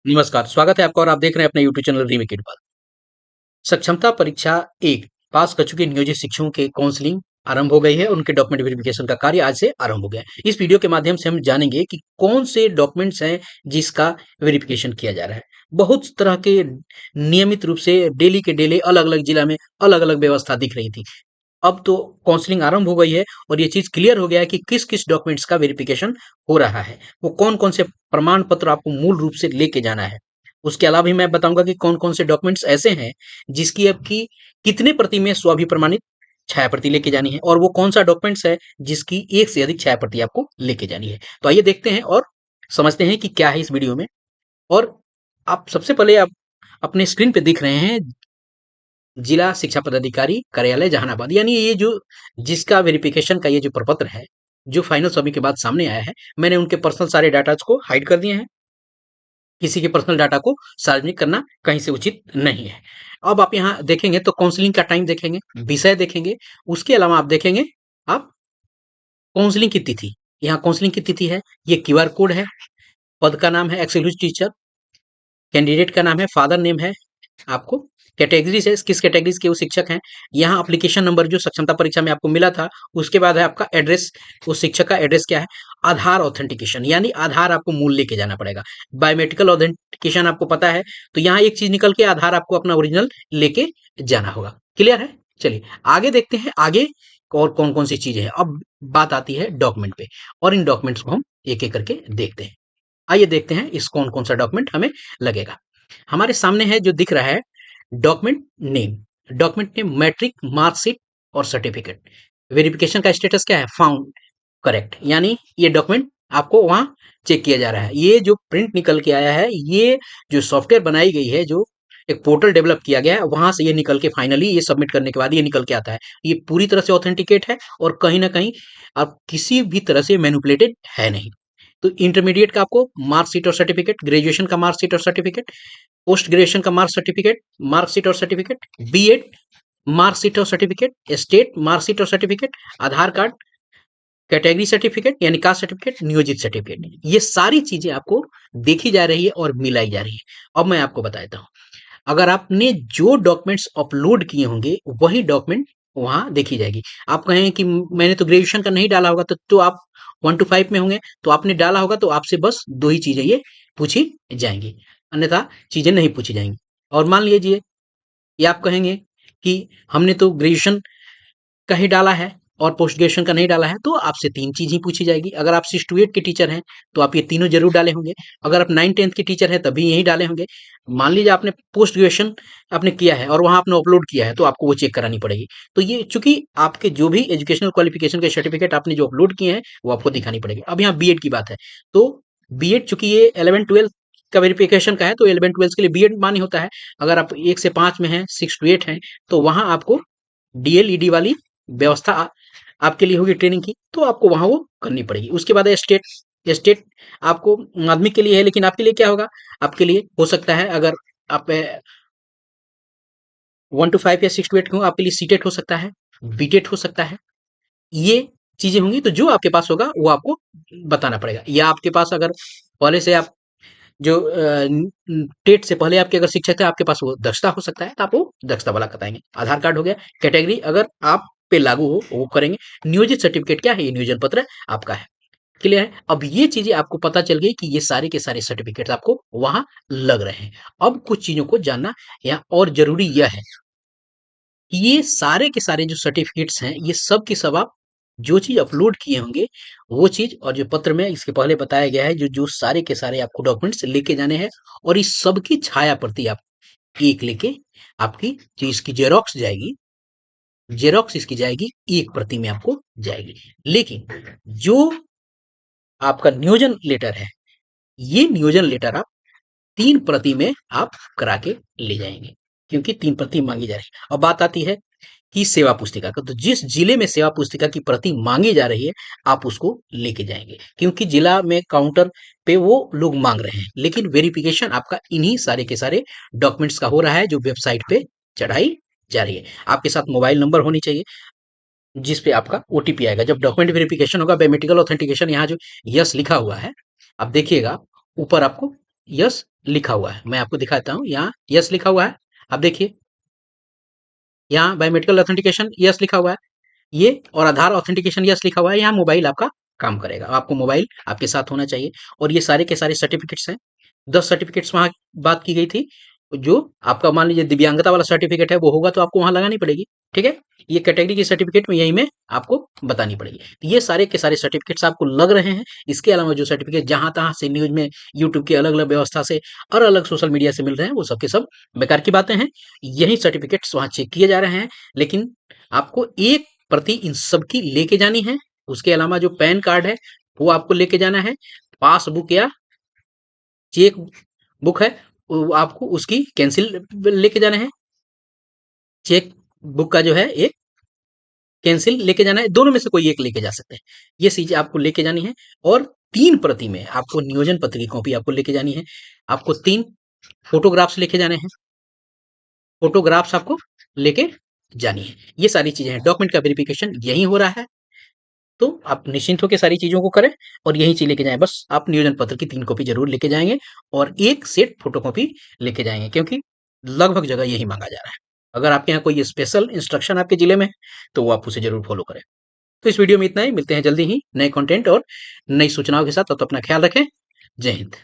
नमस्कार, स्वागत है आपका और आप देख रहे हैं अपने यूट्यूब चैनल रिमिकेट बात। सक्षमता परीक्षा 1 पास कर चुके नियोजित शिक्षकों के काउंसलिंग आरंभ हो गई है और उनके डॉक्यूमेंट वेरिफिकेशन का कार्य आज से आरंभ हो गया है। इस वीडियो के माध्यम से हम जानेंगे कि कौन से डॉक्यूमेंट्स हैं जिसका वेरिफिकेशन किया जा रहा है। बहुत तरह के नियमित रूप से डेली के डेली अलग-अलग जिला में अलग-अलग व्यवस्था दिख रही थी। अब तो काउंसलिंग आरंभ हो गई है और ये चीज़ क्लियर हो गया है कि किस-किस डॉक्यूमेंट्स का वेरिफिकेशन हो रहा है। वो कौन-कौन से प्रमाण पत्र आपको मूल रूप से लेके जाना है। उसके अलावा भी मैं बताऊँगा कि कौन-कौन से डॉक्यूमेंट्स ऐसे हैं जिसकी आपकी कितने प्रति में स्व-अभिप्रमाणित छाया प्रति लेके जानी है और वो कौन-सा डॉक्यूमेंट्स है जिसकी एक से अधिक छाया प्रति आपको लेके जानी है। तो आइए देखते हैं और समझते हैं कि क्या है इस वीडियो में। और आप सबसे पहले आप अपने स्क्रीन पे दिख रहे हैं जिला शिक्षा पदाधिकारी कार्यालय जहानाबाद, यानी ये जो जिसका वेरिफिकेशन का ये जो प्रपत्र है, जो फाइनल सबमिट के बाद सामने आया है, मैंने उनके पर्सनल सारे डाटाज को हाइड कर दिए हैं। किसी के पर्सनल डाटा को सार्वजनिक करना कहीं से उचित नहीं है। अब आप यहाँ देखेंगे तो काउंसलिंग का टाइम देखेंगे, विषय देखेंगे, उसके अलावा आप देखेंगे आप काउंसलिंग की तिथि। यहाँ काउंसलिंग की तिथि है, ये क्यूआर कोड है, पद का नाम है एक्स टीचर, कैंडिडेट का नाम है, फादर नेम है, आपको कैटेगरी से किस कैटेगरीज के वो शिक्षक हैं। यहाँ एप्लीकेशन नंबर जो सक्षमता परीक्षा में आपको मिला था, उसके बाद है आपका एड्रेस, उस शिक्षक का एड्रेस क्या है। आधार ऑथेंटिकेशन, यानी आधार आपको मूल लेके जाना पड़ेगा। बायोमेट्रिकल ऑथेंटिकेशन आपको पता है, तो यहाँ एक चीज निकल के आधार आपको अपना ओरिजिनल लेके जाना होगा। क्लियर है? चलिए आगे देखते हैं, आगे और कौन कौन सी चीजें हैं। अब बात आती है डॉक्यूमेंट पे और इन डॉक्यूमेंट्स को हम एक एक करके देखते हैं। आइए देखते हैं इस कौन कौन सा डॉक्यूमेंट हमें लगेगा। हमारे सामने है जो दिख रहा है document name. Document name matric marksheet और सर्टिफिकेट। वेरिफिकेशन का स्टेटस क्या है? फाउंड करेक्ट, यानी ये डॉक्यूमेंट आपको वहां चेक किया जा रहा है। ये जो प्रिंट निकल के आया है, ये जो सॉफ्टवेयर बनाई गई है, जो एक पोर्टल डेवलप किया गया है, वहां से ये निकल के फाइनली ये सबमिट करने के बाद ये निकल के आता है। ये पूरी तरह से ऑथेंटिकेट है और कहीं ना कहीं आप किसी भी तरह से मैनिपुलेटेड है नहीं। तो इंटरमीडिएट का आपको मार्कशीट और सर्टिफिकेट, ग्रेजुएशन का मार्कशीट और सर्टिफिकेट, पोस्ट ग्रेजुएशन का मार्कशीट, मार्कशीट और सर्टिफिकेट, बीएड मार्कशीट और सर्टिफिकेट, स्टेट मार्कशीट और सर्टिफिकेट, आधार कार्ड, कैटेगरी सर्टिफिकेट यानी कास्ट सर्टिफिकेट, नियोजित सर्टिफिकेट, ये सारी चीजें आपको देखी जा रही है और मिलाई जा रही है। अब मैं आपको बता देता हूँ, अगर आपने जो डॉक्यूमेंट्स अपलोड किए होंगे वही डॉक्यूमेंट वहां देखी जाएगी। आप कहें कि मैंने तो ग्रेजुएशन का नहीं डाला होगा, तो आप 1 to 5 में होंगे, तो आपने डाला होगा, तो आपसे बस दो ही चीजें ये पूछी जाएंगी, अन्यथा चीजें नहीं पूछी जाएंगी। और मान लीजिए ये आप कहेंगे कि हमने तो ग्रेजुएशन का ही डाला है और पोस्ट ग्रेजुएशन का नहीं डाला है, तो आपसे तीन चीज ही पूछी जाएगी। अगर आप 6 to 8 के टीचर हैं तो आप ये तीनों जरूर डाले होंगे। अगर आप 9-10 के टीचर हैं तभी यही डाले होंगे। मान लीजिए आपने पोस्ट ग्रेजुएशन आपने किया है और वहां आपने अपलोड किया है, तो आपको वो चेक करानी पड़ेगी। तो ये चूंकि आपके जो भी एजुकेशनल क्वालिफिकेशन के सर्टिफिकेट आपने जो अपलोड किए हैं वो आपको दिखानी पड़ेगी। अब यहाँ बीएड की बात है, तो बीएड चूंकि ये 11-12 का वेरिफिकेशन का है, तो 11-12 के लिए बीएड मान्य होता है। अगर आप 1 से 5 में हैं, 6 to 8 हैं, तो वहां आपको डीएलईडी वाली व्यवस्था आपके लिए होगी ट्रेनिंग की, तो आपको वहां वो करनी पड़ेगी। उसके बाद है स्टेट। स्टेट आपको माध्यमिक के लिए है, लेकिन आपके लिए क्या होगा? आपके लिए हो सकता है, अगर आप 1 to 5 या 6 to 8 के हो, आपके लिए सीटेट हो सकता है, बीटेट हो सकता है। ये चीजें होंगी, तो जो आपके पास होगा वो आपको बताना पड़ेगा। या आपके पास अगर पहले से आप जो टेट से पहले आपके अगर शिक्षक थे, आपके पास वो दक्षता हो सकता है, तो आप वो दक्षता वाला बताएंगे। आधार कार्ड हो गया। कैटेगरी अगर आप पे लागू हो वो करेंगे। नियोजित सर्टिफिकेट क्या है? ये नियोजन पत्र आपका है। क्लियर है? अब ये चीजें आपको पता चल गई कि ये सारे के सारे सर्टिफिकेट आपको वहां लग रहे हैं। अब कुछ चीजों को जानना यहाँ और जरूरी यह है कि ये सारे के सारे जो सर्टिफिकेट्स हैं, ये सब के सब आप जो चीज अपलोड किए होंगे वो चीज, और जो पत्र में इसके पहले बताया गया है, जो जो सारे के सारे आपको डॉक्यूमेंट्स लेके जाने हैं, और इस सब की छाया प्रति आप एक लेके आपकी जो इसकी जेरोक्स जाएगी, जेरोक्स इसकी जाएगी, एक प्रति में आपको जाएगी। लेकिन जो आपका नियोजन लेटर है, ये नियोजन लेटर आप 3 प्रति में आप करा के ले जाएंगे, क्योंकि 3 प्रति मांगी जा रही है। अब बात आती है कि सेवा पुस्तिका का, तो जिस जिले में सेवा पुस्तिका की प्रति मांगी जा रही है, आप उसको लेके जाएंगे, क्योंकि जिला में काउंटर पे वो लोग मांग रहे हैं, लेकिन वेरिफिकेशन आपका इन्हीं सारे के सारे डॉक्यूमेंट्स का हो रहा है जो वेबसाइट पे चढ़ाई जा रही है। आपके साथ मोबाइल नंबर होनी चाहिए जिस पे आपका ओटीपी आएगा। जब डॉक्यूमेंट वेरिफिकेशन होगा, बायोमेट्रिकल ऑथेंटिकेशन, यहाँ जो यस लिखा हुआ है, आप देखिएगा ऊपर आपको यस लिखा हुआ है। मैं आपको दिखाता हूँ, यहाँ यस लिखा हुआ है। आप देखिए, यहाँ बायोमेट्रिकल ऑथेंटिकेशन यस लिखा हुआ है। ये और आधार ऑथेंटिकेशन यस लिखा हुआ है। यहाँ मोबाइल आपका काम करेगा। आपको मोबाइल आपके साथ होना चाहिए और ये सारे के सारे सर्टिफिकेट्स हैं। 10 सर्टिफिकेट्स वहाँ बात की गई थी। जो आपका मान लीजिए दिव्यांगता वाला सर्टिफिकेट है वो होगा तो आपको वहाँ लगानी पड़ेगी। ठीक है? ये कैटेगरी की सर्टिफिकेट में यहीं में आपको बतानी पड़ेगी। तो ये सारे के सारे सर्टिफिकेट्स आपको लग रहे हैं। इसके अलावा जो सर्टिफिकेट जहाँ-तहाँ से न्यूज़ में यूट्यूब की अलग-अलग व्यवस्था से और अलग सोशल मीडिया से मिल रहे हैं वो सब के सब बेकार की बातें हैं। यही सर्टिफिकेट्स वहाँ चेक किए जा रहे हैं। लेकिन आपको एक प्रति इन सब की लेके जानी है। उसके अलावा जो पैन कार्ड है वो आपको लेके जाना है। पासबुक या चेक बुक है वो आपको उसकी कैंसिल लेके जाना है। चेक बुक का जो है एक कैंसिल लेके जाना है। दोनों में से कोई एक लेके जा सकते हैं। ये चीजें आपको लेके जानी है और 3 प्रति में आपको नियोजन पत्र की कॉपी आपको लेके जानी है। आपको 3 फोटोग्राफ्स लेके जाने हैं। फोटोग्राफ्स आपको लेके जानी है। ये सारी चीजें हैं। डॉक्यूमेंट का वेरिफिकेशन यहीं हो रहा है। तो आप निश्चिंत होकर सारी चीज़ों को करें और यही चीज़ लेके जाएँ। बस आप नियोजन पत्र की 3 कॉपी ज़रूर लेके जाएँगे और 1 सेट फ़ोटोकॉपी लेके जाएँगे क्योंकि लगभग जगह यही माँगा जा रहा है। अगर आपके यहाँ कोई स्पेशल इंस्ट्रक्शन आपके ज़िले में है, तो वो आप उसे ज़रूर फ़ॉलो करें। तो इस वीडियो में इतना ही। मिलते हैं जल्दी ही नए कंटेंट और नई सूचनाओं के साथ। तब तक अपना ख्याल रखें। जय हिंद।